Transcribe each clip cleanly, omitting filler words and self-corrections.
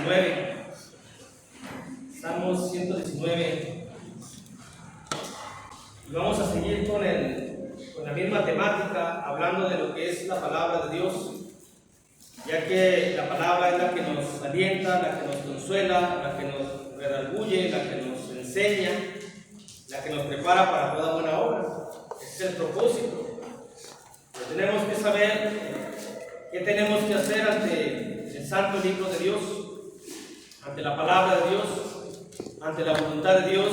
119. Salmo 119. Y vamos a seguir con la misma temática, hablando de lo que es la palabra de Dios, ya que la palabra es la que nos alienta, la que nos consuela, la que nos redarguye, la que nos enseña, la que nos prepara para toda buena obra. Ese es el propósito. Pero tenemos que saber qué tenemos que hacer ante el santo libro de Dios, ante la palabra de Dios, ante la voluntad de Dios,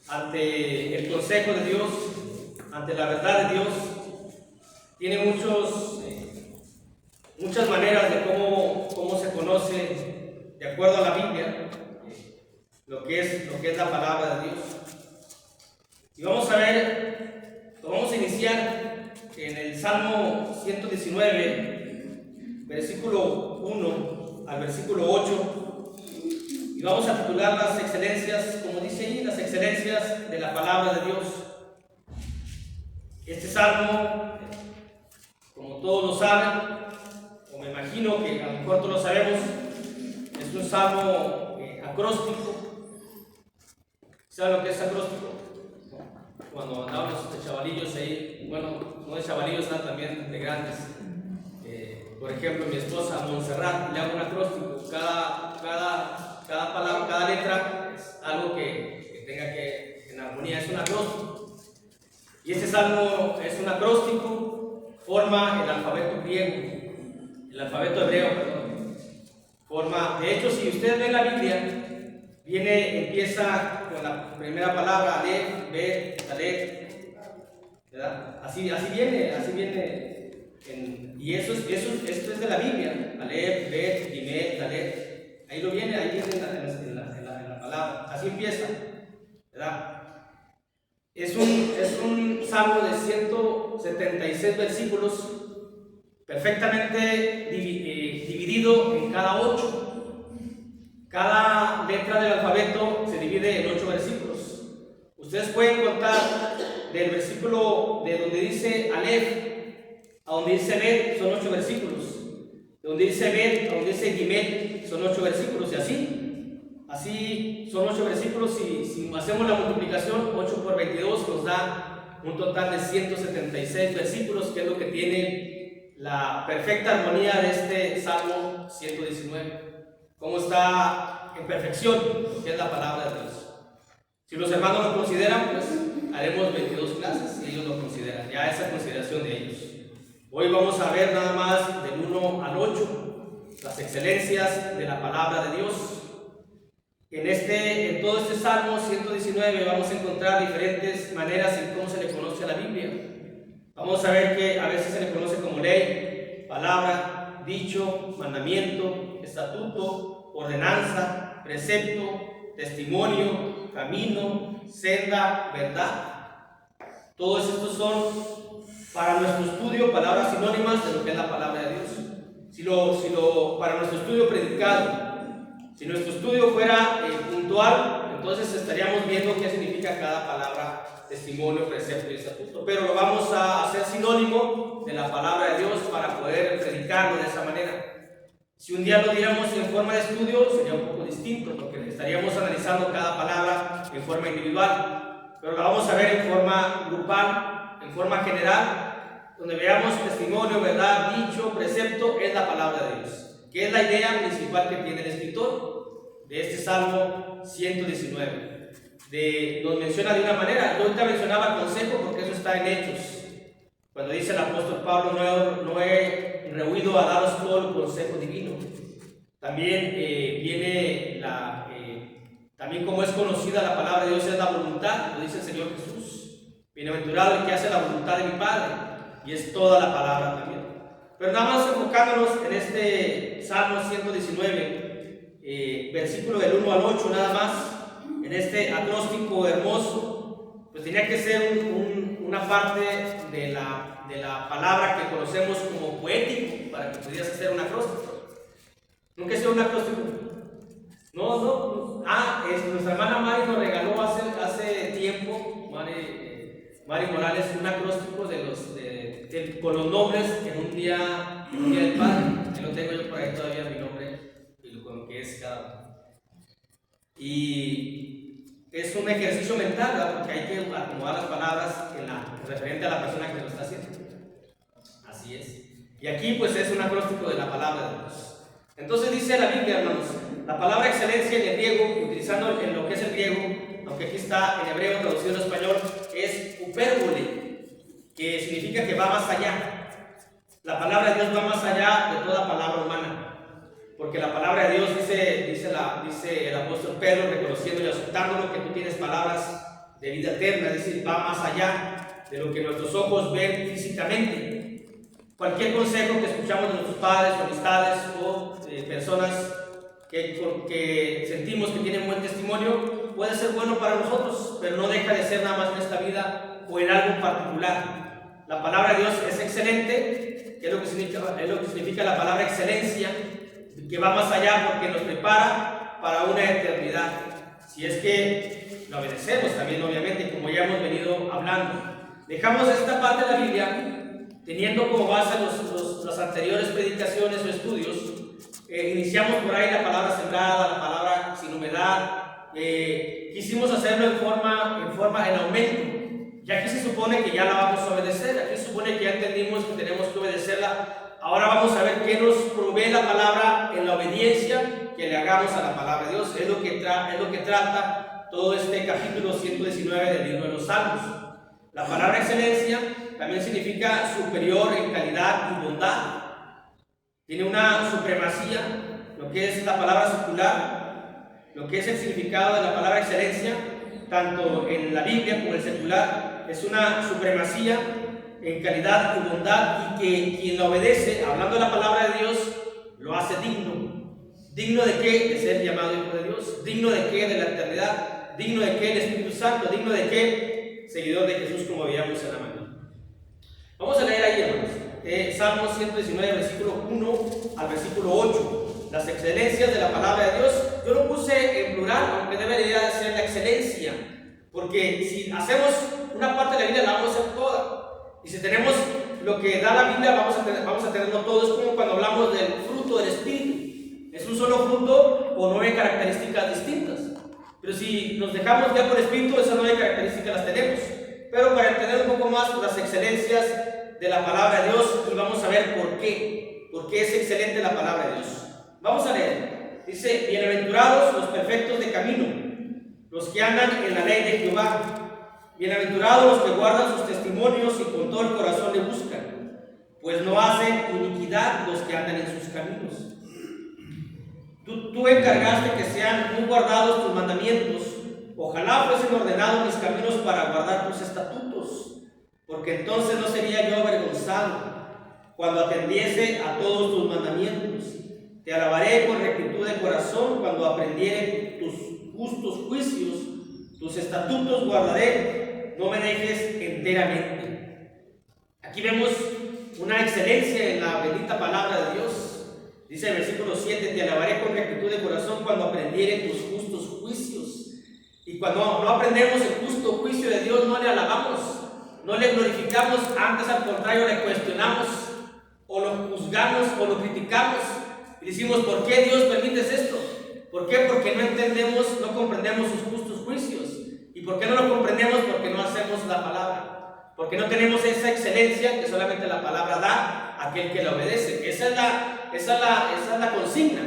ante el consejo de Dios, ante la verdad de Dios. Tiene muchas maneras de cómo se conoce, de acuerdo a la Biblia, lo que es la palabra de Dios. Y vamos a iniciar en el Salmo 119, versículo 1 al versículo 8. Y vamos a titular las excelencias, como dice ahí, las excelencias de la palabra de Dios. Este salmo, como todos lo saben, o me imagino que a lo mejor todos lo sabemos, es un salmo acróstico. ¿Saben lo que es acróstico? Cuando andábamos de chavalillos ahí, bueno, no de chavalillos, sino también de grandes. Por ejemplo, mi esposa Montserrat le hago un acróstico. Cada palabra, cada letra es algo que tenga que en armonía, es un acróstico. Y este salmo es un acróstico, forma el alfabeto griego, el alfabeto hebreo, perdón. De hecho, si ustedes ven la Biblia, empieza con la primera palabra, Alef, Bet, Talet, ¿verdad? Así viene. Y esto es de la Biblia, Alef, Bet, Gimel, Talet. Ahí viene en la palabra. Así empieza, ¿verdad? Es un salmo de 176 versículos, perfectamente dividido en cada 8. Cada letra del alfabeto se divide en 8 versículos. Ustedes pueden contar del versículo de donde dice Alef a donde dice Bet, son 8 versículos. De donde dice Bet a donde dice Gimel, son 8 versículos. Y así son 8 versículos. Y si hacemos la multiplicación, 8 por 22 nos da un total de 176 versículos, que es lo que tiene la perfecta armonía de este Salmo 119. Cómo está en perfección lo que es la palabra de Dios. Si los hermanos lo consideran, pues haremos 22 clases y ellos lo consideran, ya esa consideración de ellos. Hoy vamos a ver nada más del 1 al 8, las excelencias de la palabra de Dios. En todo este Salmo 119 vamos a encontrar diferentes maneras en cómo se le conoce a la Biblia. Vamos a ver que a veces se le conoce como ley, palabra, dicho, mandamiento, estatuto, ordenanza, precepto, testimonio, camino, senda, verdad. Todos estos son, para nuestro estudio, palabras sinónimas de lo que es la palabra de Dios. Para nuestro estudio predicado, si nuestro estudio fuera puntual, entonces estaríamos viendo qué significa cada palabra, testimonio, precepto y estatuto. Pero lo vamos a hacer sinónimo de la palabra de Dios para poder predicarlo de esa manera. Si un día lo diéramos en forma de estudio, sería un poco distinto, porque estaríamos analizando cada palabra en forma individual. Pero la vamos a ver en forma grupal, en forma general, donde veamos testimonio, verdad, dicho, precepto, es la palabra de Dios, que es la idea principal que tiene el escritor de este Salmo 119. Nos menciona de una manera, yo ahorita mencionaba consejo porque eso está en Hechos, cuando dice el apóstol Pablo, no he rehuido a daros todo el consejo divino. También también como es conocida la palabra de Dios, es la voluntad, lo dice el Señor Jesús. Bienaventurado el que hace la voluntad de mi Padre, y es toda la palabra también. Pero nada más enfocándonos en este Salmo 119, versículo del 1 al 8, nada más, en este acróstico hermoso, pues tenía que ser una parte de la palabra que conocemos como poético, para que pudieras hacer un acróstico. ¿Nunca he sido un acróstico? No. Nuestra hermana Mari nos regaló hace tiempo, Mari Morales, un acróstico con los nombres en un día del Padre. Que lo tengo yo por ahí todavía, mi nombre, y con lo que Y es un ejercicio mental, ¿verdad? Porque hay que acomodar las palabras referente a la persona que lo está haciendo. Así es. Y aquí pues es un acróstico de la palabra de Dios. Entonces dice la Biblia, hermanos, la palabra excelencia en el griego, utilizando en lo que es el griego, aunque aquí está en hebreo traducido al español, es upérbole, que significa que va más allá. La palabra de Dios va más allá de toda palabra humana. Porque la palabra de Dios dice el apóstol Pedro, reconociendo y aceptándolo, que tú tienes palabras de vida eterna, es decir, va más allá de lo que nuestros ojos ven físicamente. Cualquier consejo que escuchamos de nuestros padres o amistades o personas que sentimos que tienen buen testimonio puede ser bueno para nosotros, pero no deja de ser nada más en esta vida o en algo particular. La palabra de Dios es excelente, que es lo que significa la palabra excelencia, que va más allá porque nos prepara para una eternidad. Si es que lo obedecemos también, obviamente, como ya hemos venido hablando. Dejamos esta parte de la Biblia, teniendo como base las anteriores predicaciones o estudios. Iniciamos por ahí la palabra sembrada, la palabra sin humedad. Quisimos hacerlo en aumento. Ya que se supone que ya la vamos a obedecer, aquí se supone que ya entendimos que tenemos que obedecerla. Ahora vamos a ver qué nos provee la palabra en la obediencia que le hagamos a la palabra de Dios. Es lo que trata todo este capítulo 119 del libro de los Salmos. La palabra excelencia también significa superior en calidad y bondad. Tiene una supremacía, lo que es la palabra secular, lo que es el significado de la palabra excelencia, tanto en la Biblia como en el secular, es una supremacía en calidad y bondad, y que quien la obedece, hablando de la palabra de Dios, lo hace digno. ¿Digno de qué? De ser llamado hijo de Dios. ¿Digno de qué? De la eternidad. ¿Digno de qué? Del Espíritu Santo. ¿Digno de qué? Seguidor de Jesús, como veíamos en la mañana. Vamos a leer ahí, hermanos, Salmo 119, versículo 1 al versículo 8. Las excelencias de la palabra de Dios. Yo lo puse en plural, aunque debería ser la excelencia, porque si hacemos una parte de la Biblia, la vamos a hacer toda. Y si tenemos lo que da la Biblia, vamos a tenerlo todo. Es como cuando hablamos del fruto del Espíritu. Es un solo fruto con 9 características distintas. Pero si nos dejamos guiar por el Espíritu, esas 9 características las tenemos. Pero para entender un poco más las excelencias de la palabra de Dios, y vamos a ver por qué. ¿Por qué es excelente la palabra de Dios? Vamos a leer. Dice: bienaventurados los perfectos de camino, los que andan en la ley de Jehová. Bienaventurados los que guardan sus testimonios y con todo el corazón le buscan, pues no hacen iniquidad los que andan en sus caminos. Tú encargaste que sean muy guardados tus mandamientos. Ojalá fuesen ordenados mis caminos para guardar tus estatutos, porque entonces no sería yo avergonzado cuando atendiese a todos tus mandamientos. Te alabaré con rectitud de corazón cuando aprendiere tus justos juicios. Tus estatutos guardaré, no me dejes enteramente. Aquí vemos una excelencia en la bendita palabra de Dios. Dice el versículo 7: te alabaré con rectitud de corazón cuando aprendiere tus justos juicios. Y cuando no aprendemos el justo juicio de Dios, no le alabamos, no le glorificamos, antes al contrario le cuestionamos, o lo juzgamos, o lo criticamos, y decimos: ¿por qué Dios permites esto? ¿Por qué? Porque no entendemos, no comprendemos sus justos juicios. ¿Y por qué no lo comprendemos? Porque no hacemos la palabra, porque no tenemos esa excelencia que solamente la palabra da a aquel que la obedece. Esa es la consigna.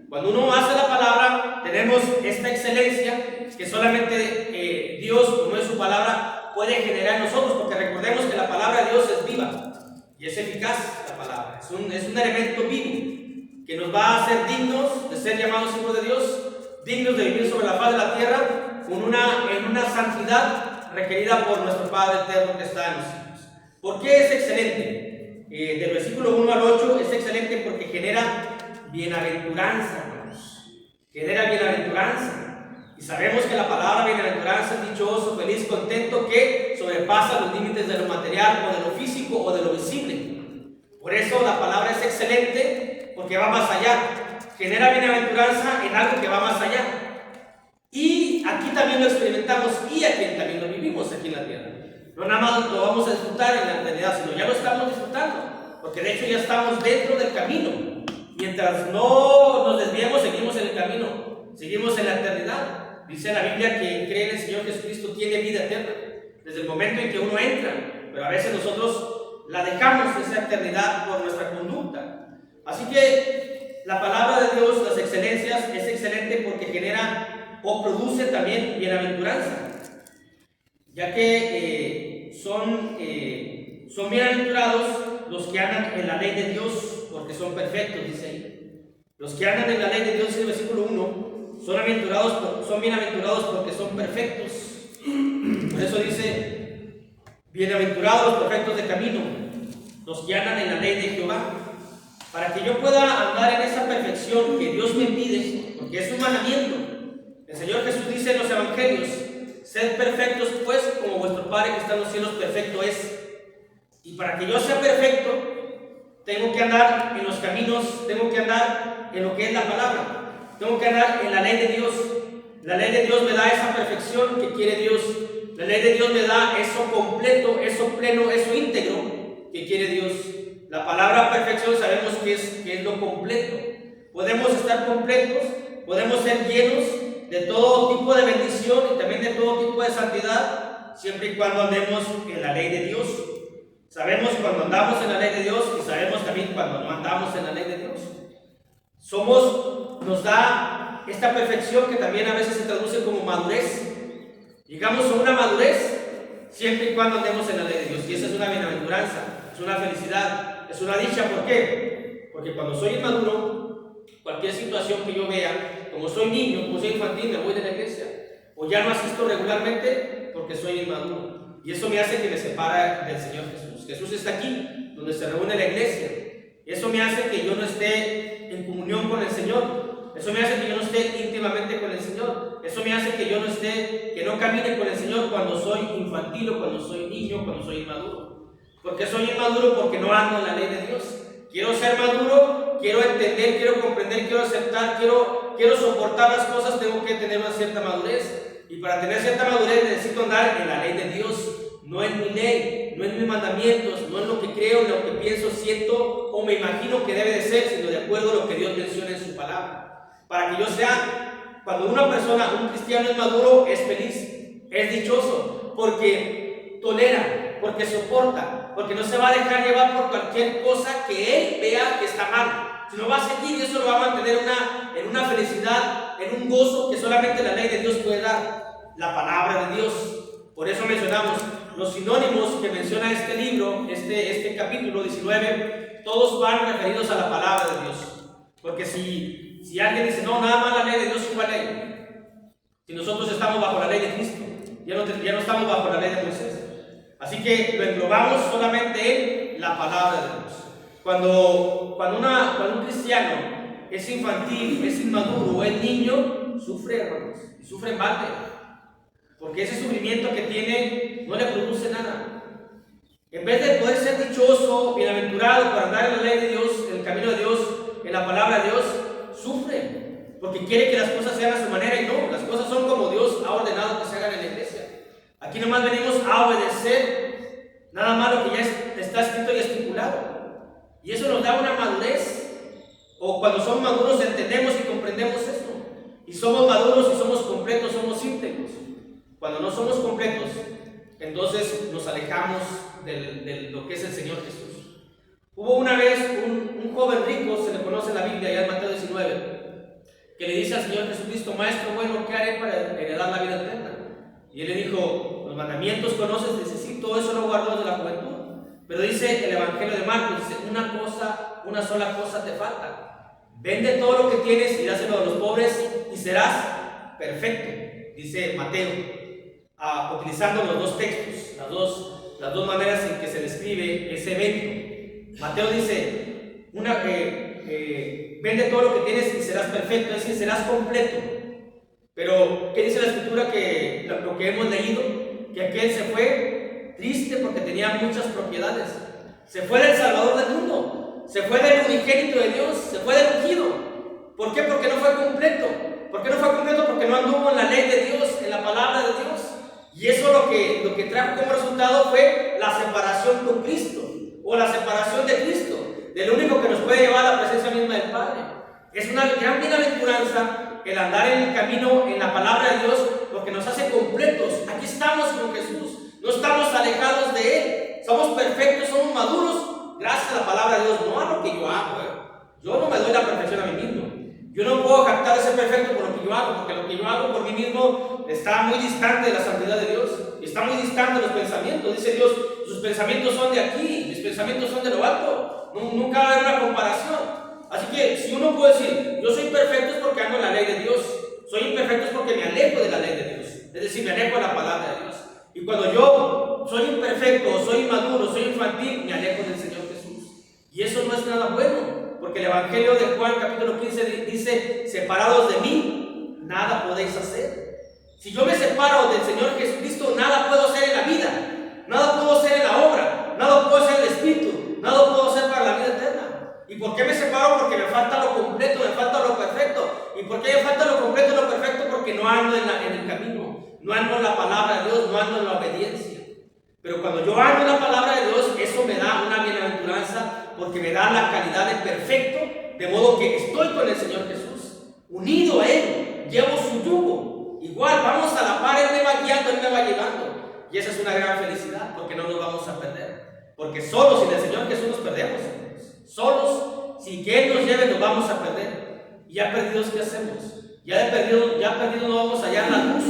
Cuando uno hace la palabra, tenemos esta excelencia que solamente Dios, como es su palabra, puede generar en nosotros, porque recordemos que la palabra de Dios es viva y es eficaz. La palabra es un elemento vivo que nos va a hacer dignos de ser llamados hijos de Dios, dignos de vivir sobre la faz de la tierra en una santidad requerida por nuestro Padre eterno que está en los cielos. ¿Por qué es excelente? Del versículo 1 al 8 es excelente porque genera bienaventuranza, hermanos. Genera bienaventuranza. Y sabemos que la palabra bienaventuranza es dichoso, feliz, contento, que sobrepasa los límites de lo material o de lo físico o de lo visible. Por eso la palabra es excelente, porque va más allá. Genera bienaventuranza en algo que va más allá. Y aquí también lo experimentamos, y aquí también lo vivimos aquí en la tierra. No nada más lo vamos a disfrutar en la eternidad, sino ya lo estamos disfrutando, porque de hecho ya estamos dentro del camino. Mientras no nos desviemos, seguimos en el camino. seguimos en la eternidad. Dice la Biblia que cree en el Señor Jesucristo tiene vida eterna, desde el momento en que uno entra, pero a veces nosotros la dejamos esa eternidad por nuestra conducta. Así que la palabra de Dios, las excelencias, es excelente porque genera o produce también bienaventuranza, ya que son bienaventurados los que andan en la ley de Dios, porque son perfectos, dice ahí. Los que andan en la ley de Dios, en el versículo 1, son bienaventurados porque son perfectos. Por eso dice, bienaventurados los perfectos de camino, los que andan en la ley de Jehová. Para que yo pueda andar en esa perfección que Dios me pide, porque es un mandamiento. El Señor Jesús dice en los evangelios, sed perfectos pues como vuestro Padre que está en los cielos perfecto es. Y para que yo sea perfecto, tengo que andar en los caminos, tengo que andar en lo que es la palabra, tengo que andar en la ley de Dios. La ley de Dios me da esa perfección que quiere Dios. La ley de Dios me da eso completo, eso pleno, eso íntegro que quiere Dios. La palabra perfección sabemos que es lo completo. Podemos estar completos, podemos ser llenos de todo tipo de bendición y también de todo tipo de santidad, siempre y cuando andemos en la ley de Dios. Sabemos cuando andamos en la ley de Dios y sabemos también cuando no andamos en la ley de Dios. Nos da esta perfección que también a veces se traduce como madurez. Llegamos a una madurez siempre y cuando andemos en la ley de Dios, y esa es una bienaventuranza, es una felicidad, es una dicha. ¿Por qué? Porque cuando soy inmaduro, cualquier situación que yo vea, como soy niño, como soy infantil, me voy de la iglesia, o ya no asisto regularmente porque soy inmaduro, y eso me hace que me separa del Señor Jesús. Jesús está aquí, donde se reúne la iglesia. Eso me hace que yo no esté en comunión con el Señor. Eso me hace que yo no esté íntimamente con el Señor. Eso me hace que yo que no camine con el Señor cuando soy infantil o cuando soy niño, cuando soy inmaduro. ¿Por qué soy inmaduro? Porque no ando en la ley de Dios. Quiero ser maduro, quiero entender, quiero comprender, quiero aceptar, quiero soportar las cosas, tengo que tener una cierta madurez. Y para tener cierta madurez necesito andar en la ley de Dios, no en mi ley, no en mis mandamientos, no en lo que creo, en lo que pienso, siento o me imagino que debe de ser, sino de acuerdo a lo que Dios menciona en su palabra. Para que yo sea, cuando una persona, un cristiano es maduro, es feliz, es dichoso, porque tolera, porque soporta, porque no se va a dejar llevar por cualquier cosa que él vea que está mal, sino va a seguir, y eso lo va a mantener en una felicidad, en un gozo que solamente la ley de Dios puede dar, la palabra de Dios. Por eso mencionamos los sinónimos que menciona este libro, este capítulo 19, todos van referidos a la palabra de Dios. Porque si alguien dice, no, nada más la ley de Dios, ¿cuál ley? Si nosotros estamos bajo la ley de Cristo, ya no estamos bajo la ley de Moisés. Así que lo englobamos solamente en la palabra de Dios. Cuando un cristiano es infantil, es inmaduro o es niño, sufre, hermanos, y sufre en balde. Porque ese sufrimiento que tiene no le produce nada. En vez de poder ser dichoso, bienaventurado por andar en la ley de Dios, en el camino de Dios, en la palabra de Dios, sufre. Porque quiere que las cosas se hagan a su manera, y no, las cosas son como Dios ha ordenado que se hagan en la iglesia. Aquí nomás venimos a obedecer nada más lo que ya está escrito y estipulado. Y eso nos da una madurez. O cuando somos maduros entendemos y comprendemos eso. Y somos maduros y somos completos, somos íntegros. Cuando no somos completos, entonces nos alejamos de lo que es el Señor Jesús. Hubo una vez un joven rico, se le conoce en la Biblia, ya en Mateo 19, que le dice al Señor Jesucristo, Maestro bueno, ¿qué haré para heredar la vida eterna? Y él le dijo, los mandamientos conoces, dice, sí, todo eso lo guardo desde la juventud. Pero dice el Evangelio de Marcos, dice, una sola cosa te falta. Vende todo lo que tienes y dáselo a los pobres y serás perfecto, dice Mateo. Utilizando los dos textos, las dos maneras en que se describe ese evento. Mateo dice, vende todo lo que tienes y serás perfecto, es decir, serás completo. Pero, ¿qué dice la Escritura? Que lo que hemos leído, que aquel se fue triste porque tenía muchas propiedades. Se fue del Salvador del mundo, se fue del unigénito de Dios, se fue del ungido. ¿Por qué? Porque no fue completo. ¿Por qué no fue completo? Porque no anduvo en la ley de Dios, en la palabra de Dios. Y eso lo que trajo como resultado fue la separación con Cristo, o la separación de Cristo, del único que nos puede llevar a la presencia misma del Padre. Es una gran bienaventuranza el andar en el camino, en la palabra de Dios, porque nos hace completos. Aquí estamos con Jesús, no estamos alejados de Él, somos perfectos, somos maduros, gracias a la palabra de Dios, no a lo que yo hago. Yo no me doy la perfección a mí mismo. Yo no puedo jactar de ser perfecto por lo que yo hago, porque lo que yo hago por mí mismo está muy distante de la santidad de Dios, está muy distante de los pensamientos. Dice Dios, sus pensamientos son de aquí, mis pensamientos son de lo alto. Nunca va a haber una comparación. Así que si uno puede decir, yo soy perfecto es porque ando en la ley de Dios, soy imperfecto es porque me alejo de la ley de Dios, es decir, me alejo de la palabra de Dios. Y cuando yo soy imperfecto, soy inmaduro, soy infantil, me alejo del Señor Jesús. Y eso no es nada bueno, porque el Evangelio de Juan capítulo 15 dice, separados de mí, nada podéis hacer. Si yo me separo del Señor Jesucristo, nada puedo hacer en la vida, nada puedo hacer en la obra, nada puedo hacer en el Espíritu, nada puedo hacer para la vida eterna. ¿Y por qué me separo? Porque me falta lo completo, me falta lo perfecto. ¿Y por qué me falta lo completo y lo perfecto? Porque no ando en el camino, no ando en la palabra de Dios, no ando en la obediencia. Pero cuando yo ando en la palabra de Dios, eso me da una bienaventuranza, porque me da la calidad de perfecto, de modo que estoy con el Señor Jesús, unido a Él, llevo su yugo. Igual, vamos a la par, Él me va guiando, Él me va llevando. Y esa es una gran felicidad, porque no nos vamos a perder. Porque solos sin el Señor Jesús nos perdemos. Solos, sin que Él nos lleve, nos vamos a perder. Y ya perdidos, ¿qué hacemos? Ya perdidos no vamos a hallar la luz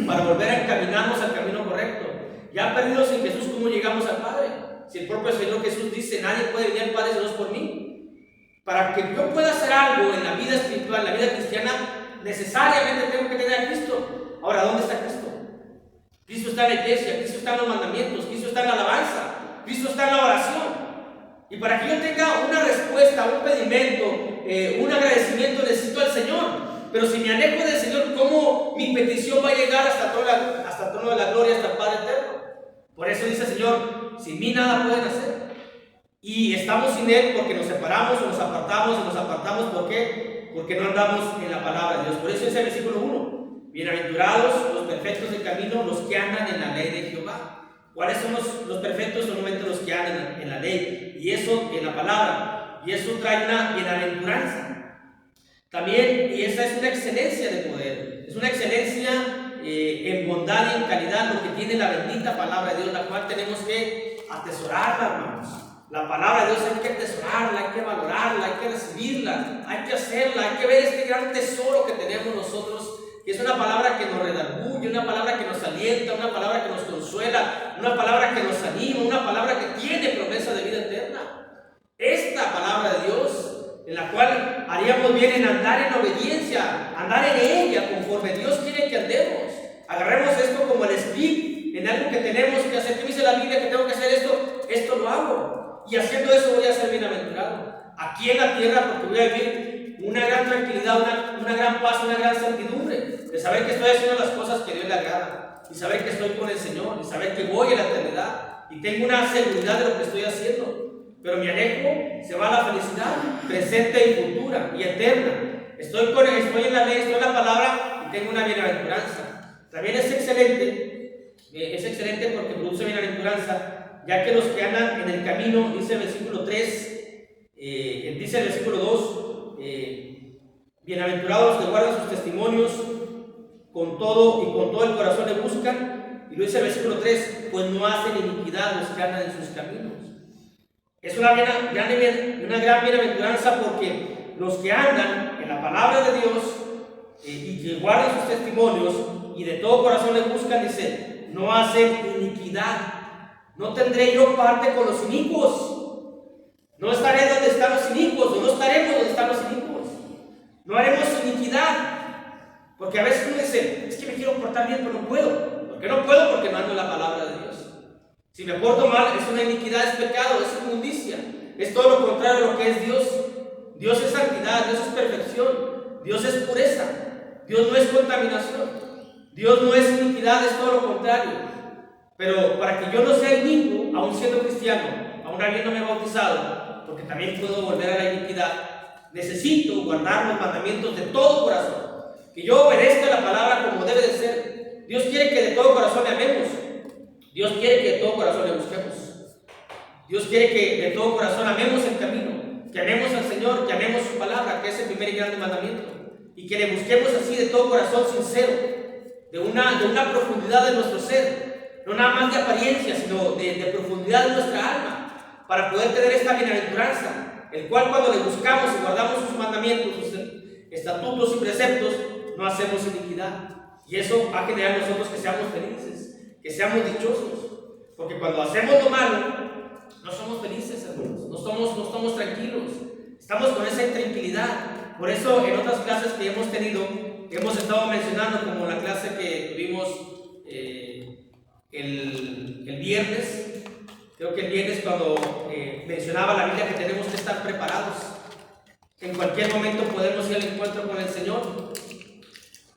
para volver a encaminarnos al camino correcto. Ya perdidos sin Jesús, ¿cómo llegamos al Padre? Si el propio Señor Jesús dice, nadie puede venir al Padre si no es por mí. Para que yo pueda hacer algo en la vida espiritual, en la vida cristiana, necesariamente tengo que tener a Cristo. Ahora, ¿dónde está Cristo? Cristo está en la iglesia, Cristo está en los mandamientos, Cristo está en la alabanza, Cristo está en la oración. Y para que yo tenga una respuesta, un pedimento, un agradecimiento, necesito al Señor. Pero si me alejo del Señor, ¿cómo mi petición va a llegar hasta el trono de la gloria, hasta el Padre eterno? Por eso dice el Señor, sin mí nada pueden hacer. Y estamos sin Él porque nos separamos o nos apartamos. ¿Por qué? Porque no andamos en la palabra de Dios. Por eso dice el versículo 1, bienaventurados los perfectos de camino, los que andan en la ley de Jehová. ¿Cuáles son los perfectos? Solamente los que andan en la ley, y eso en la palabra, y eso trae una bienaventuranza. También, y esa es una excelencia de poder, es una excelencia en bondad y en calidad, lo que tiene la bendita palabra de Dios, la cual tenemos que atesorarla, hermanos. La palabra de Dios hay que atesorarla, hay que valorarla, hay que recibirla, hay que hacerla, hay que ver este gran tesoro que tenemos nosotros, que es una palabra que nos redarguye, una palabra que nos alienta, una palabra que nos consuela, una palabra que nos anima, una palabra que tiene promesa de vida eterna. Esta palabra de Dios, en la cual haríamos bien en andar en obediencia, andar en ella conforme Dios quiere que andemos. Agarremos esto como el speed, en algo que tenemos que hacer. ¿Qué dice la Biblia? Que tengo que hacer esto lo hago. Y haciendo eso voy a ser bienaventurado. Aquí en la tierra, porque voy a vivir una gran tranquilidad, una gran paz, una gran certidumbre, de saber que estoy haciendo las cosas que Dios le agrada, y saber que estoy con el Señor, y saber que voy a la eternidad, y tengo una seguridad de lo que estoy haciendo. Pero mi alejo se va a la felicidad presente y futura y eterna. Estoy en la ley, estoy en la palabra y tengo una bienaventuranza. También es excelente porque produce bienaventuranza, ya que los que andan en el camino, dice el versículo 3, dice el versículo 2, bienaventurados los que guardan sus testimonios con todo el corazón le buscan. Y lo dice el versículo 3, pues no hacen iniquidad los que andan en sus caminos. Es una gran bienaventuranza, porque los que andan en la palabra de Dios y que guardan sus testimonios y de todo corazón le buscan, dice, no hacen iniquidad. No tendré yo parte con los inicuos. No estaré donde están los inicuos, o no estaremos donde están los inicuos. No haremos iniquidad. Porque a veces uno dice, es que me quiero portar bien, pero no puedo. ¿Por qué no puedo? Porque no ando en la palabra de Dios. Si me porto mal, es una iniquidad, es pecado, es inmundicia. Es todo lo contrario a lo que es Dios. Dios es santidad, Dios es perfección, Dios es pureza, Dios no es contaminación, Dios no es iniquidad, es todo lo contrario. Pero para que yo no sea inicuo, aún siendo cristiano, aún habiéndome bautizado, porque también puedo volver a la iniquidad, necesito guardar los mandamientos de todo corazón, que yo obedezca la palabra como debe de ser. Dios quiere que de todo corazón le amemos. Dios quiere que de todo corazón le busquemos. Dios quiere que de todo corazón amemos el camino, que amemos al Señor, que amemos su palabra, que es el primer y grande mandamiento. y que le busquemos así de todo corazón sincero, de una profundidad de nuestro ser, no nada más de apariencia, sino de profundidad de nuestra alma, para poder tener esta bienaventuranza, el cual cuando le buscamos y guardamos sus mandamientos, sus estatutos y preceptos, no hacemos iniquidad. Y eso va a generar en nosotros que seamos felices, que seamos dichosos, porque cuando hacemos lo malo, no somos felices, hermanos, no estamos tranquilos, estamos con esa intranquilidad. Por eso en otras clases que hemos tenido, hemos estado mencionando, como la clase que tuvimos el viernes, creo que el viernes cuando mencionaba la Biblia que tenemos que estar preparados. En cualquier momento podemos ir al encuentro con el Señor.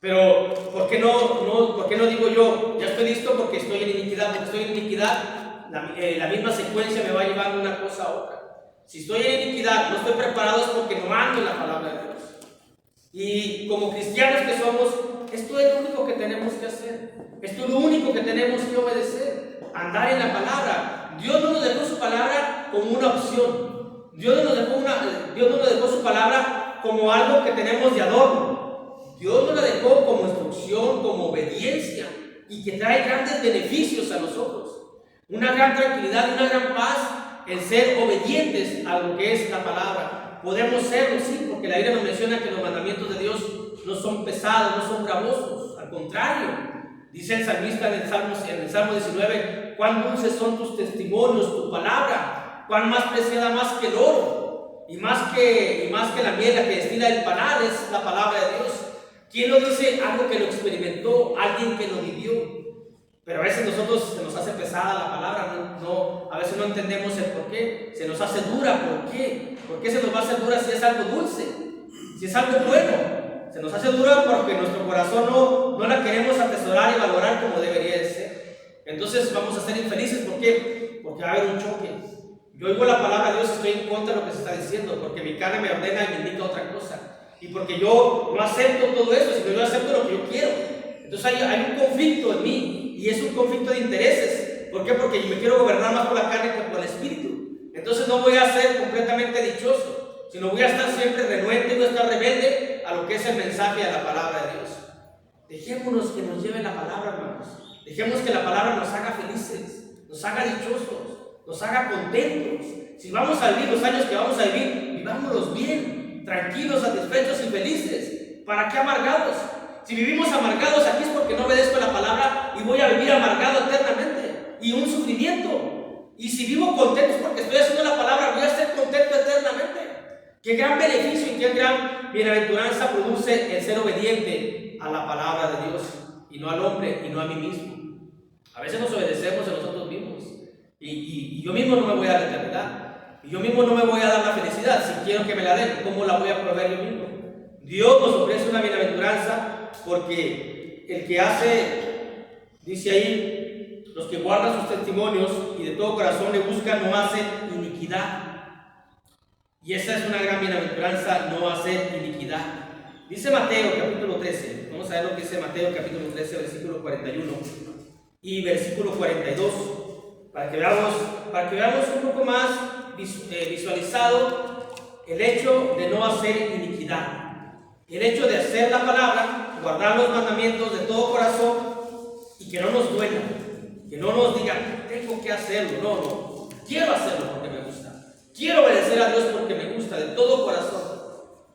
Pero, ¿por qué no digo yo, ya estoy listo porque estoy en iniquidad? Porque estoy en iniquidad, la misma secuencia me va llevando una cosa a otra. Si estoy en iniquidad, no estoy preparado es porque no ando en la palabra de Dios. Y como cristianos que somos, esto es lo único que tenemos que hacer. Esto es lo único que tenemos que obedecer. Andar en la palabra. Dios no nos dejó su palabra como una opción. Dios no nos dejó su palabra como algo que tenemos de adorno. Dios nos la dejó como instrucción, como obediencia, y que trae grandes beneficios a nosotros. Una gran tranquilidad y una gran paz en ser obedientes a lo que es la palabra. Podemos serlo, sí, porque la Biblia nos menciona que los mandamientos de Dios no son pesados, no son gravosos. Al contrario, dice el salmista en el Salmo 19, cuán dulces son tus testimonios, tu palabra, cuán más preciada más que el oro, y más que la miel que destila el panal es la palabra de Dios. ¿Quién lo dice? Algo que lo experimentó, alguien que lo vivió. Pero a veces nosotros se nos hace pesada la palabra, a veces no entendemos el por qué, se nos hace dura, ¿por qué? ¿Por qué se nos va a hacer dura si es algo dulce? Si es algo bueno, se nos hace dura porque nuestro corazón no la queremos atesorar y valorar como debería de ser. Entonces vamos a ser infelices, ¿por qué? Porque va a haber un choque. Yo oigo la palabra de Dios y estoy en contra de lo que se está diciendo, porque mi carne me ordena y me indica otra cosa. Y porque yo no acepto todo eso, sino yo acepto lo que yo quiero. Entonces hay un conflicto en mí, y es un conflicto de intereses. ¿Por qué? Porque yo me quiero gobernar más por la carne que por el espíritu. Entonces no voy a ser completamente dichoso, sino voy a estar siempre renuente, voy a estar rebelde a lo que es el mensaje de la palabra de Dios. Dejémonos que nos lleve la palabra, hermanos. Dejemos que la palabra nos haga felices, nos haga dichosos, nos haga contentos. Si vamos a vivir los años que vamos a vivir, vivámoslos bien, tranquilos, satisfechos y felices. ¿Para qué amargados? Si vivimos amargados aquí es porque no obedezco la palabra y voy a vivir amargado eternamente y un sufrimiento. Y si vivo contento es porque estoy haciendo la palabra, voy a ser contento eternamente. Qué gran beneficio y qué gran bienaventuranza produce el ser obediente a la palabra de Dios y no al hombre y no a mí mismo. A veces nos obedecemos a nosotros mismos y yo mismo no me voy a dar la eternidad y yo mismo no me voy a dar la felicidad. Si quiero que me la den, ¿cómo la voy a proveer yo mismo? Dios nos ofrece una bienaventuranza porque el que hace, dice ahí, los que guardan sus testimonios y de todo corazón le buscan, no hacen iniquidad. Y esa es una gran bienaventuranza, no hacer iniquidad. Dice Mateo capítulo 13, vamos a ver lo que dice Mateo capítulo 13, versículo 41 y versículo 42, para que veamos un poco más visualizado el hecho de no hacer iniquidad. El hecho de hacer la palabra, guardar los mandamientos de todo corazón y que no nos duela, que no nos diga, tengo que hacerlo, no, quiero hacerlo porque me gusta, quiero obedecer a Dios porque me gusta, de todo corazón.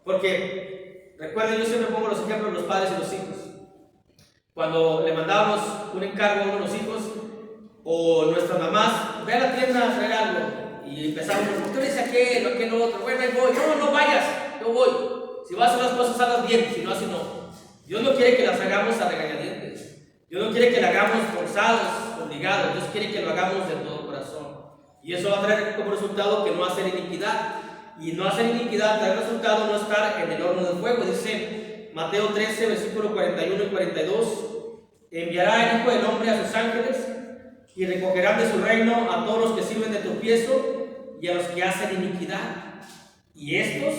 Porque, recuerden, yo siempre pongo los ejemplos de los padres y los hijos. Cuando le mandábamos un encargo a uno de los hijos, o nuestras mamás, ve a la tienda a traer algo, y empezamos, ¿por qué dice aquel otro? Bueno, ahí voy, no vayas, yo voy. Si vas a hacer las cosas, hazlas bien, si no, así no. Dios no quiere que las hagamos a regañadientes. Dios no quiere que la hagamos forzados, obligados. Dios quiere que lo hagamos de todo corazón. Y eso va a traer como resultado que no hacer iniquidad. Y no hacer iniquidad trae resultado no estar en el horno del fuego. Dice Mateo 13, versículos 41 y 42. Enviará el Hijo del Hombre a sus ángeles y recogerán de su reino a todos los que sirven de tropiezo y a los que hacen iniquidad. Y estos,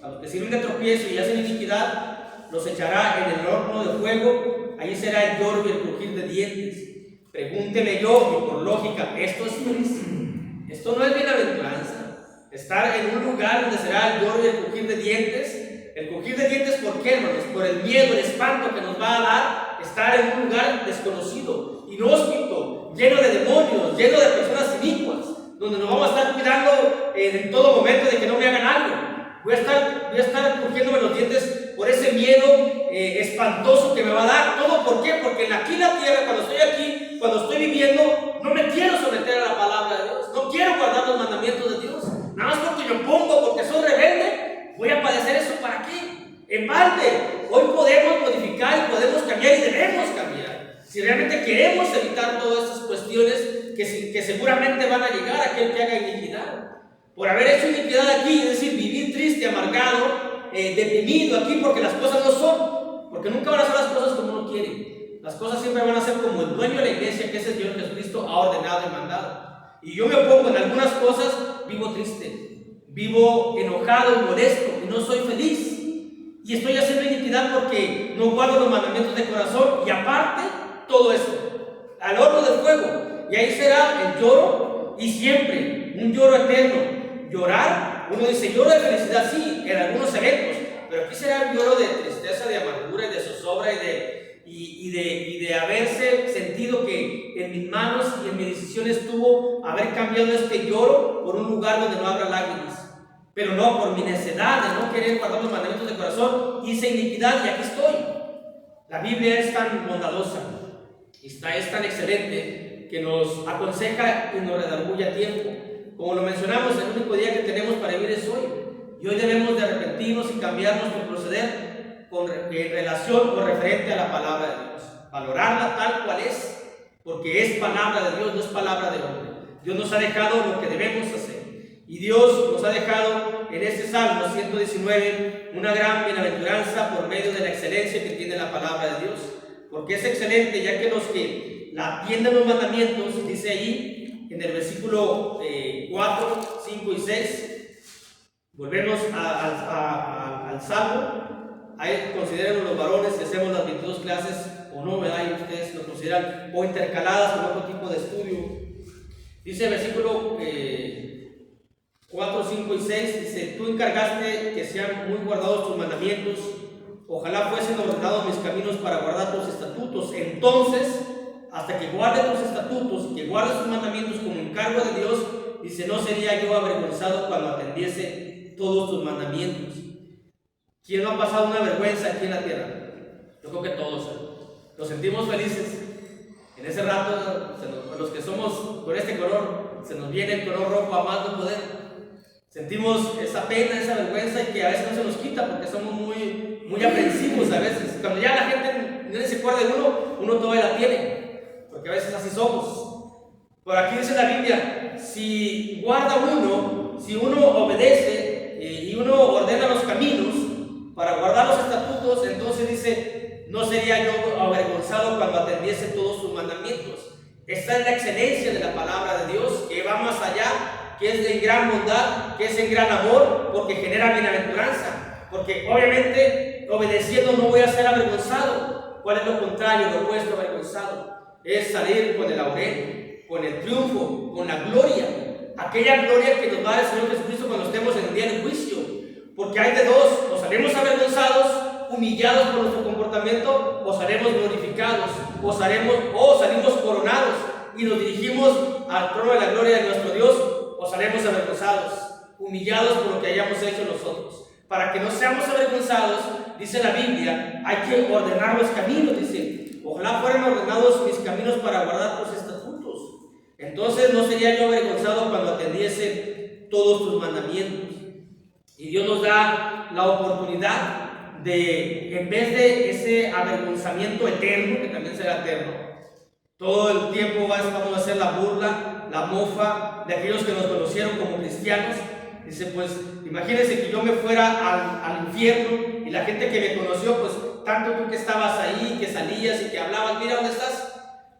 a los que sirven de tropiezo y hacen iniquidad, los echará en el horno de fuego. Allí será el lloro y el crujir de dientes. Pregúnteme yo, y por lógica, ¿esto es feliz? Esto no es bienaventuranza. Estar en un lugar donde será el lloro y el crujir de dientes. El crujir de dientes, ¿por qué, hermanos? Por el miedo, el espanto que nos va a dar estar en un lugar desconocido, inhóspito, lleno de demonios, lleno de personas inicuas, donde nos vamos a estar cuidando en todo momento de que no me hagan algo. Voy a estar crujiéndome los dientes por ese miedo espantoso que me va a dar. ¿Todo por qué? Porque aquí en la tierra, cuando estoy aquí, cuando estoy viviendo, no me quiero someter a la palabra de Dios, no quiero guardar los mandamientos de Dios, nada más porque me opongo, porque soy rebelde, voy a padecer eso. ¿Para qué? En balde. Hoy podemos modificar y podemos cambiar y debemos cambiar. Si realmente queremos evitar todas estas cuestiones que seguramente van a llegar a aquel que haga iniquidad. Por haber hecho iniquidad aquí, es decir, vivir triste, amargado, deprimido aquí porque las cosas no son, porque nunca van a ser las cosas como uno quiere. Las cosas siempre van a ser como el dueño de la iglesia, que es el Señor Jesucristo, ha ordenado y mandado. Y yo me opongo en algunas cosas, vivo triste, vivo enojado y molesto, y no soy feliz. Y estoy haciendo iniquidad porque no guardo los mandamientos de corazón, y aparte, todo eso, al horno del fuego. Y ahí será el lloro, y siempre, un lloro eterno. Llorar, uno dice lloro de felicidad, sí, en algunos eventos, pero aquí será el lloro de tristeza, de amargura y de zozobra y de haberse sentido que en mis manos y en mi decisión estuvo haber cambiado este lloro por un lugar donde no habrá lágrimas, pero no por mi necedad de no querer guardar los mandamientos de corazón, hice iniquidad y aquí estoy. La Biblia es tan bondadosa y es tan excelente que nos aconseja y nos redarguye a tiempo. Como lo mencionamos, el único día que tenemos para vivir es hoy. Y hoy debemos de arrepentirnos y cambiar nuestro proceder en relación o referente a la palabra de Dios. Valorarla tal cual es, porque es palabra de Dios, no es palabra de hombre. Dios nos ha dejado lo que debemos hacer. Y Dios nos ha dejado en este Salmo 119 una gran bienaventuranza por medio de la excelencia que tiene la palabra de Dios. Porque es excelente, ya que los que la atienden los mandamientos, dice ahí, en el versículo 4, 5 y 6, volvemos al Salmo. Ahí consideren los varones si hacemos las 22 clases o no, ¿verdad? Y ustedes lo consideran, o intercaladas con otro tipo de estudio. Dice el versículo 4, 5 y 6, dice: tú encargaste que sean muy guardados tus mandamientos, ojalá fuesen ordenados mis caminos para guardar tus estatutos. Entonces, hasta que guarde tus estatutos y que guarde sus mandamientos como encargo de Dios, dice, no sería yo avergonzado cuando atendiese todos tus mandamientos. ¿Quién no ha pasado una vergüenza aquí en la tierra? Yo creo que todos, nos sentimos felices. En ese rato, los que somos con este color, se nos viene el color rojo a más no poder. Sentimos esa pena, esa vergüenza, y que a veces no se nos quita porque somos muy aprensivos a veces. Cuando ya la gente no se acuerda de uno todavía la tiene. Porque a veces así somos. Por aquí dice la Biblia, si guarda uno, si uno obedece y uno ordena los caminos para guardar los estatutos, entonces dice, no sería yo avergonzado cuando atendiese todos sus mandamientos. Esta es la excelencia de la palabra de Dios, que va más allá, que es de gran bondad, que es en gran amor, porque genera bienaventuranza. Porque obviamente obedeciendo no voy a ser avergonzado. ¿Cuál es lo contrario, lo opuesto a avergonzado? Es salir con el laurel, con el triunfo, con la gloria, aquella gloria que nos va el Señor Jesucristo cuando estemos en el día del juicio. Porque hay de dos: o salimos avergonzados, humillados por nuestro comportamiento, o salimos glorificados, o salimos coronados y nos dirigimos al trono de la gloria de nuestro Dios, o salimos avergonzados, humillados por lo que hayamos hecho nosotros. Para que no seamos avergonzados, dice la Biblia, hay que ordenar los caminos, dice. Ojalá fueran ordenados mis caminos para guardar tus estatutos. Entonces no sería yo avergonzado cuando atendiese todos tus mandamientos. Y Dios nos da la oportunidad de, en vez de ese avergonzamiento eterno, que también será eterno, todo el tiempo vamos a hacer la burla, la mofa de aquellos que nos conocieron como cristianos. Dice, pues, imagínense que yo me fuera al infierno y la gente que me conoció, pues, tanto tú que estabas ahí, que salías y que hablabas, mira dónde estás.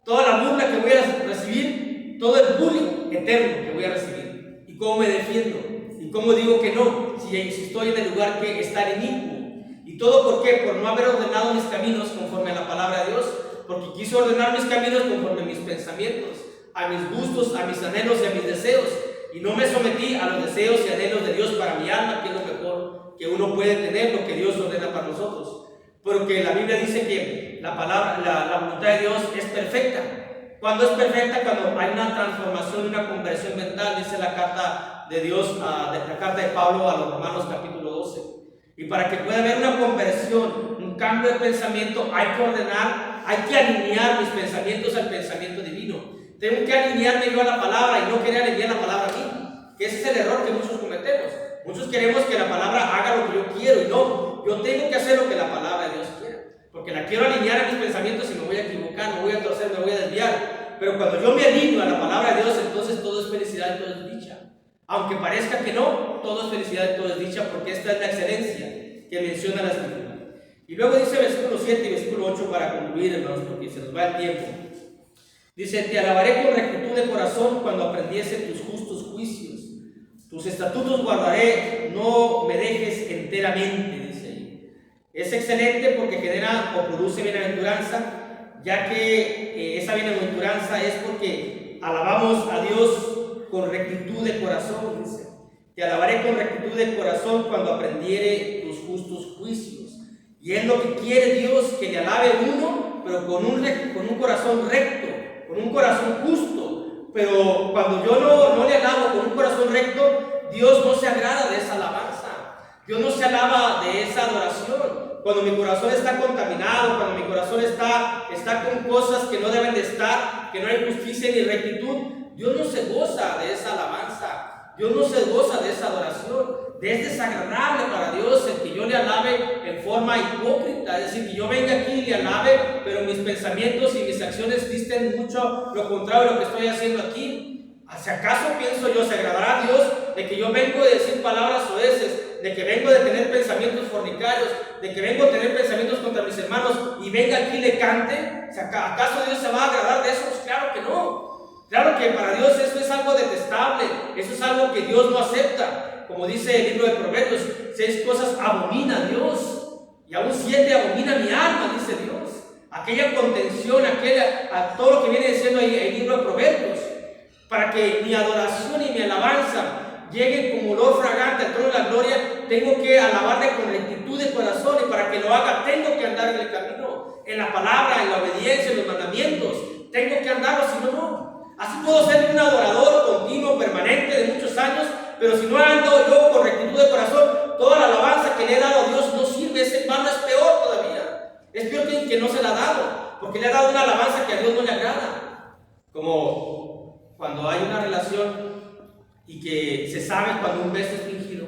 Toda la burla que voy a recibir, todo el bullying eterno que voy a recibir. ¿Y cómo me defiendo? ¿Y cómo digo que no? Si estoy en el lugar que está inicuo. ¿Y todo por qué? Por no haber ordenado mis caminos conforme a la palabra de Dios. Porque quise ordenar mis caminos conforme a mis pensamientos, a mis gustos, a mis anhelos y a mis deseos. Y no me sometí a los deseos y anhelos de Dios para mi alma, que es lo mejor que uno puede tener, lo que Dios ordena para nosotros. Porque la Biblia dice que la voluntad de Dios es perfecta. Cuando es perfecta, cuando hay una transformación, una conversión mental, dice la carta de Dios, la carta de Pablo a los Romanos capítulo 12. Y para que pueda haber una conversión, un cambio de pensamiento, hay que ordenar, hay que alinear mis pensamientos al pensamiento divino. Tengo que alinearme yo a la palabra y no querer alinear la palabra a mí, que ese es el error que muchos cometemos. Muchos queremos que la palabra haga lo que yo quiero y no, yo tengo que hacer lo que la palabra de Dios quiere, porque la quiero alinear a mis pensamientos y me voy a equivocar, me voy a torcer, me voy a desviar. Pero cuando yo me alineo a la palabra de Dios, entonces todo es felicidad y todo es dicha. Aunque parezca que no, todo es felicidad y todo es dicha, porque esta es la excelencia que menciona la Escritura. Y luego dice versículo 7 y versículo 8 para concluir, hermanos, porque se nos va el tiempo. Dice: te alabaré con rectitud de corazón cuando aprendiese tus justos juicios. Tus estatutos guardaré, no me dejes enteramente, dice ahí. Es excelente porque genera o produce bienaventuranza, ya que esa bienaventuranza es porque alabamos a Dios con rectitud de corazón, dice. Te alabaré con rectitud de corazón cuando aprendiere tus justos juicios. Y es lo que quiere Dios, que le alabe uno, pero con un corazón recto, con un corazón justo. Pero cuando yo no le alabo con un corazón recto, Dios no se agrada de esa alabanza. Dios no se alaba de esa adoración. Cuando mi corazón está contaminado, cuando mi corazón está con cosas que no deben de estar, que no hay justicia ni rectitud, Dios no se goza de esa alabanza. Dios no se goza de esa adoración. Es desagradable para Dios el que yo le alabe en forma hipócrita, es decir, que yo venga aquí y le alabe, pero mis pensamientos y mis acciones disten mucho lo contrario de lo que estoy haciendo aquí. ¿Si acaso pienso yo, se agradará a Dios de que yo vengo de decir palabras soeces, de que vengo de tener pensamientos fornicarios, de que vengo a tener pensamientos contra mis hermanos y venga aquí y le cante? ¿Acaso Dios se va a agradar de eso? Pues claro que no. Claro que para Dios eso es algo detestable, eso es algo que Dios no acepta. Como dice el libro de Proverbios, 6 cosas abomina Dios, y aún 7 abomina mi alma, dice Dios. Aquella contención, a todo lo que viene diciendo ahí el libro de Proverbios, para que mi adoración y mi alabanza lleguen como olor fragante al trono de la gloria, tengo que alabarle con rectitud de corazón, y para que lo haga tengo que andar en el camino, en la palabra, en la obediencia, en los mandamientos. Tengo que andarlo, si no, no. Así puedo ser un adorador continuo, permanente, de muchos años, pero si no ando yo con rectitud de corazón, toda la alabanza que le he dado a Dios no sirve. Ese hermano es peor todavía. Es peor que no se la ha dado, porque le ha dado una alabanza que a Dios no le agrada. Como cuando hay una relación y que se sabe cuando un beso es fingido,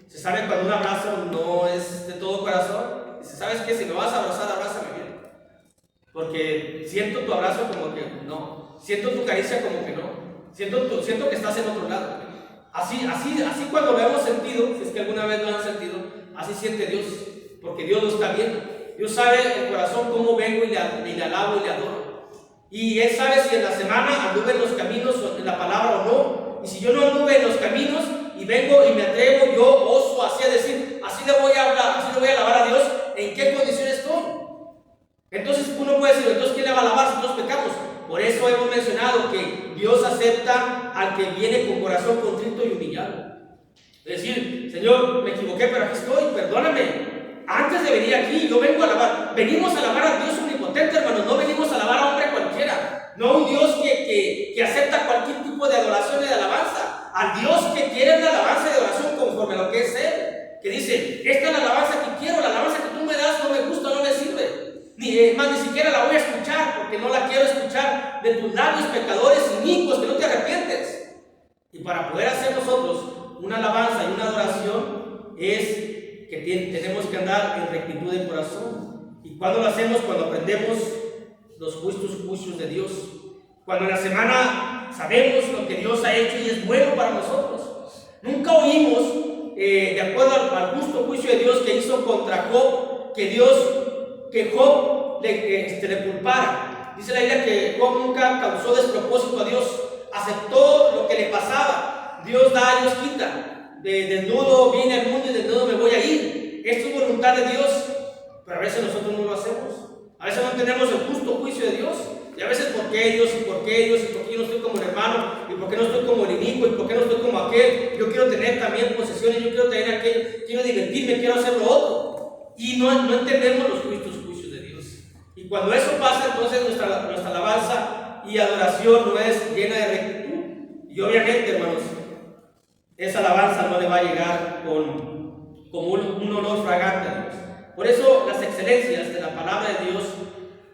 se sabe cuando un abrazo no es de todo corazón, y se sabe que si me vas a abrazar, abrázame bien, porque siento tu abrazo como que no, siento tu caricia como que no, siento que estás en otro lado. Así cuando lo hemos sentido, si es que alguna vez lo han sentido, así siente Dios, porque Dios lo está viendo. Dios sabe el corazón cómo vengo y le alabo y le adoro. Y Él sabe si en la semana anduve en los caminos o en la palabra o no. Y si yo no anduve en los caminos y vengo y me atrevo, yo oso así a decir, así le voy a hablar, así le voy a alabar a Dios, ¿en qué condición estoy? Entonces uno puede decir, entonces ¿quién le va a alabar si todos pecamos? Por eso hemos mencionado que Dios acepta al que viene con corazón contrito y humillado. Es decir, Señor, me equivoqué, pero aquí estoy, perdóname. Antes de venir aquí, yo vengo a alabar. Venimos a alabar a Dios omnipotente, hermanos. No venimos a alabar a hombre cualquiera. No a un Dios que acepta cualquier tipo de adoración y de alabanza. Al Dios que quiere una alabanza y de oración conforme a lo que es Él. Que dice, esta es la alabanza que quiero, la alabanza que tú me das no me gusta, no me sirve. Ni siquiera la voy a escuchar, porque no la quiero escuchar de tus labios pecadores inicuos que no te arrepientes. Y para poder hacer nosotros una alabanza y una adoración es que tenemos que andar en rectitud de corazón. ¿Y cuando lo hacemos? Cuando aprendemos los justos juicios de Dios. Cuando en la semana sabemos lo que Dios ha hecho y es bueno para nosotros. Nunca oímos, de acuerdo al justo juicio de Dios que hizo contra Job, que Job le culpara. Dice la Biblia que Job nunca causó despropósito a Dios, aceptó lo que le pasaba. Dios da, Dios quita. De desnudo vine al mundo y desnudo me voy a ir. Esto es voluntad de Dios, pero a veces nosotros no lo hacemos. A veces no tenemos el justo juicio de Dios, y a veces ¿por qué Dios? ¿Y por qué Dios? ¿Y por qué yo no estoy como el hermano? ¿Y por qué no estoy como el inicuo? ¿Y por qué no estoy como aquel? Yo quiero tener también posesiones, yo quiero tener aquello, quiero divertirme, quiero hacer lo otro. Y no entendemos los juicios de Dios. Y cuando eso pasa, entonces nuestra alabanza y adoración no es llena de rectitud. Y obviamente, hermanos, esa alabanza no le va a llegar como un olor fragante a Dios. Por eso las excelencias de la palabra de Dios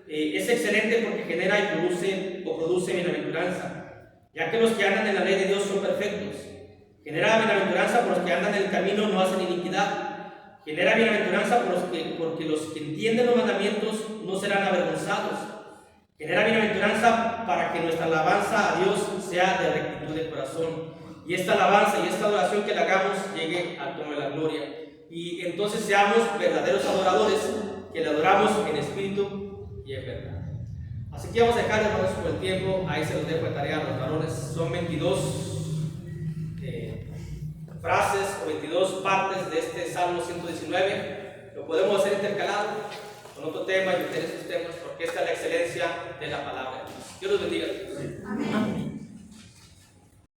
es excelente porque genera y produce bienaventuranza, ya que los que andan en la ley de Dios son perfectos. Genera bienaventuranza por los que andan en el camino, no hacen iniquidad. Genera bienaventuranza porque los que entienden los mandamientos no serán avergonzados. Genera bienaventuranza para que nuestra alabanza a Dios sea de rectitud de corazón. Y esta alabanza y esta adoración que le hagamos llegue al trono de la gloria. Y entonces seamos verdaderos adoradores, que le adoramos en espíritu y en verdad. Así que vamos a dejar, hermanos, por el tiempo. Ahí se los dejo de tarea a los varones. Son 22 frases o 22 partes de este Salmo 119. Lo podemos hacer intercalado con otro tema y meter esos temas, porque esta es la excelencia de la palabra de Dios. Dios los bendiga. Amén.